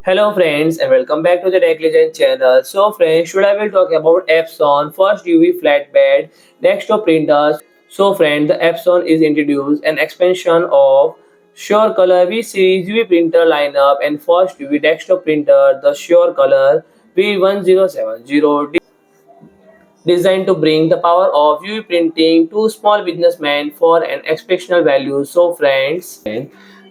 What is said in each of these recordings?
Hello friends and welcome back to the Tech Legend channel. So friends, today I will talk about Epson first UV flatbed desktop printers. So friends, the Epson is introduced an expansion of SureColor V-Series UV printer lineup and first UV desktop printer, the SureColor V1070, designed to bring the power of UV printing to small businessmen for an exceptional value. So friends,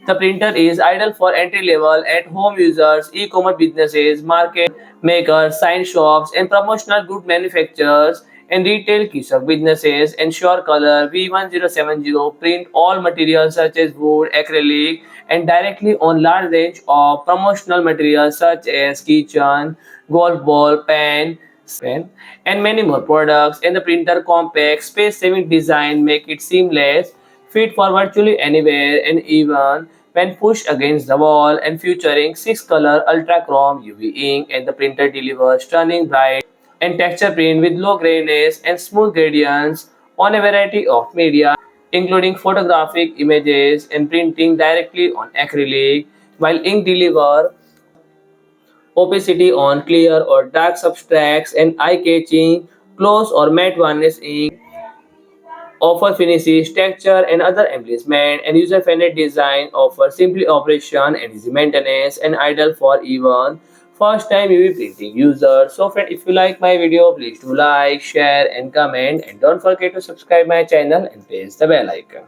the printer is ideal for entry-level at-home users, e-commerce businesses, market makers, sign shops, and promotional good manufacturers and retail kiosk businesses. Ensure Color V1070 print all materials such as wood, acrylic, and directly on large range of promotional materials such as keychain, golf ball, pen, and many more products. And the printer compact, space-saving design make it seamless, fit for virtually anywhere and even when pushed against the wall, and featuring 6-color UltraChrome UV ink, and the printer delivers stunning bright and texture print with low graininess and smooth gradients on a variety of media, including photographic images and printing directly on acrylic, while ink deliver opacity on clear or dark substrates, and eye-catching gloss or matte varnish ink offer finishes, texture, and other embellishment, and user-friendly design offer simply operation and easy maintenance, and ideal for even first-time UV printing users. So friend, if you like my video, please do like, share, and comment, and don't forget to subscribe my channel and press the bell icon.